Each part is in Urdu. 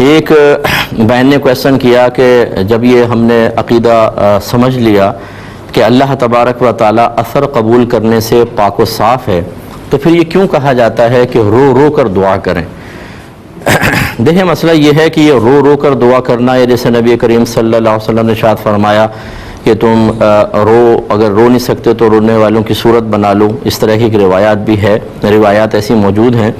ایک بہن نے کویسچن کیا کہ جب یہ ہم نے عقیدہ سمجھ لیا کہ اللہ تبارک و تعالی اثر قبول کرنے سے پاک و صاف ہے، تو پھر یہ کیوں کہا جاتا ہے کہ رو رو کر دعا کریں؟ دیکھیں مسئلہ یہ ہے کہ یہ رو رو کر دعا کرنا، یا جیسے نبی کریم صلی اللہ علیہ وسلم نے ارشاد فرمایا کہ تم اگر رو نہیں سکتے تو رونے والوں کی صورت بنا لو، اس طرح کی روایات بھی ہے، روایات ایسی موجود ہیں.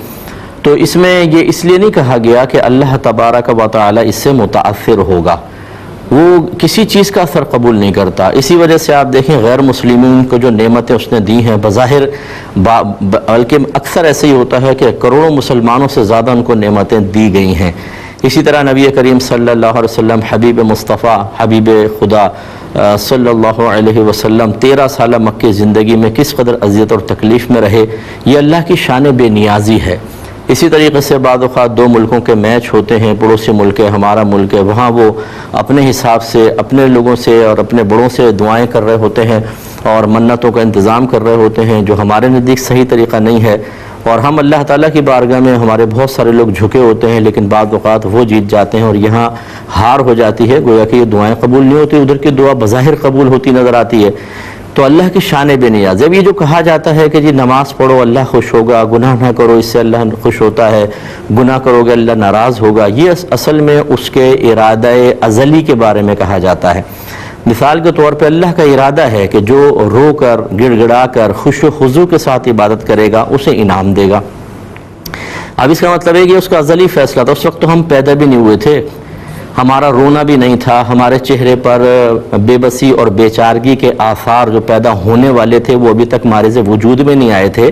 تو اس میں یہ اس لیے نہیں کہا گیا کہ اللہ تبارک و تعالی اس سے متاثر ہوگا، وہ کسی چیز کا اثر قبول نہیں کرتا. اسی وجہ سے آپ دیکھیں غیر مسلمین کو جو نعمتیں اس نے دی ہیں بظاہر بلکہ اکثر ایسے ہی ہوتا ہے کہ کروڑوں مسلمانوں سے زیادہ ان کو نعمتیں دی گئی ہیں. اسی طرح نبی کریم صلی اللہ علیہ وسلم حبیب مصطفیٰ حبیب خدا صلی اللہ علیہ وسلم 13 سالہ مکی زندگی میں کس قدر اذیت اور تکلیف میں رہے، یہ اللہ کی شان بے نیازی ہے. اسی طریقے سے بعض اوقات دو ملکوں کے میچ ہوتے ہیں، پڑوسی ملک ہے ہمارا ملک ہے، وہاں وہ اپنے حساب سے اپنے لوگوں سے اور اپنے بڑوں سے دعائیں کر رہے ہوتے ہیں اور منتوں کا انتظام کر رہے ہوتے ہیں، جو ہمارے نزدیک صحیح طریقہ نہیں ہے. اور ہم اللہ تعالیٰ کی بارگاہ میں ہمارے بہت سارے لوگ جھکے ہوتے ہیں، لیکن بعض اوقات وہ جیت جاتے ہیں اور یہاں ہار ہو جاتی ہے، گویا کہ یہ دعائیں قبول نہیں ہوتی، ادھر کی دعا بظاہر قبول ہوتی نظر آتی ہے. تو اللہ کی شان بے نیاز. جب یہ جو کہا جاتا ہے کہ جی نماز پڑھو اللہ خوش ہوگا، گناہ نہ کرو اس سے اللہ خوش ہوتا ہے، گناہ کرو گے اللہ ناراض ہوگا، یہ اصل میں اس کے ارادہ ازلی کے بارے میں کہا جاتا ہے. مثال کے طور پہ اللہ کا ارادہ ہے کہ جو رو کر گڑ گڑا کر خوش و خضوع کے ساتھ عبادت کرے گا اسے انعام دے گا. اب اس کا مطلب ہے کہ اس کا ازلی فیصلہ تھا، اس وقت تو ہم پیدا بھی نہیں ہوئے تھے، ہمارا رونا بھی نہیں تھا، ہمارے چہرے پر بے بسی اور بے چارگی کے آثار جو پیدا ہونے والے تھے وہ ابھی تک ہمارے سے وجود میں نہیں آئے تھے.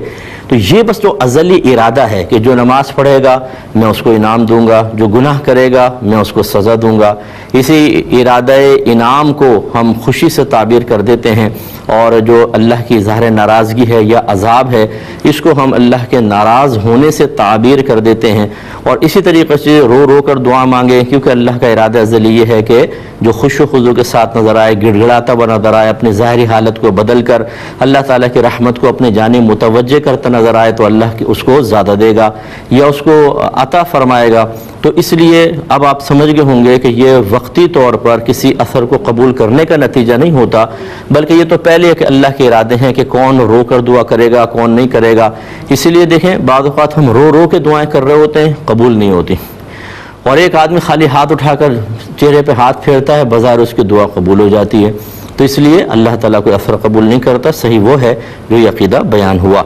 تو یہ بس جو ازلی ارادہ ہے کہ جو نماز پڑھے گا میں اس کو انعام دوں گا، جو گناہ کرے گا میں اس کو سزا دوں گا. اسی ارادہ انعام کو ہم خوشی سے تعبیر کر دیتے ہیں، اور جو اللہ کی ظاہر ناراضگی ہے یا عذاب ہے اس کو ہم اللہ کے ناراض ہونے سے تعبیر کر دیتے ہیں. اور اسی طریقے سے رو رو کر دعا مانگیں، کیونکہ اللہ کا ارادہ ازلی یہ ہے کہ جو خوش و خضوع کے ساتھ نظر آئے، گڑ گڑاتا ہوا نظر آئے، اپنی ظاہری حالت کو بدل کر اللہ تعالیٰ کی رحمت کو اپنے جانب متوجہ کرتا نظر آئے تو اللہ اس کو زیادہ دے گا یا اس کو عطا فرمائے گا. تو اس لیے اب آپ سمجھ گئے ہوں گے کہ یہ وقتی طور پر کسی اثر کو قبول کرنے کا نتیجہ نہیں ہوتا، بلکہ یہ تو پہلے کہ اللہ کے ارادے ہیں کہ کون رو کر دعا کرے گا کون نہیں کرے گا. اسی لیے دیکھیں بعض اوقات ہم رو رو کے دعائیں کر رہے ہوتے ہیں قبول نہیں ہوتی، اور ایک آدمی خالی ہاتھ اٹھا کر چہرے پہ ہاتھ پھیرتا ہے بظاہر اس کی دعا قبول ہو جاتی ہے. تو اس لیے اللہ تعالیٰ کوئی اثر قبول نہیں کرتا، صحیح وہ ہے جو یہ عقیدہ بیان ہوا.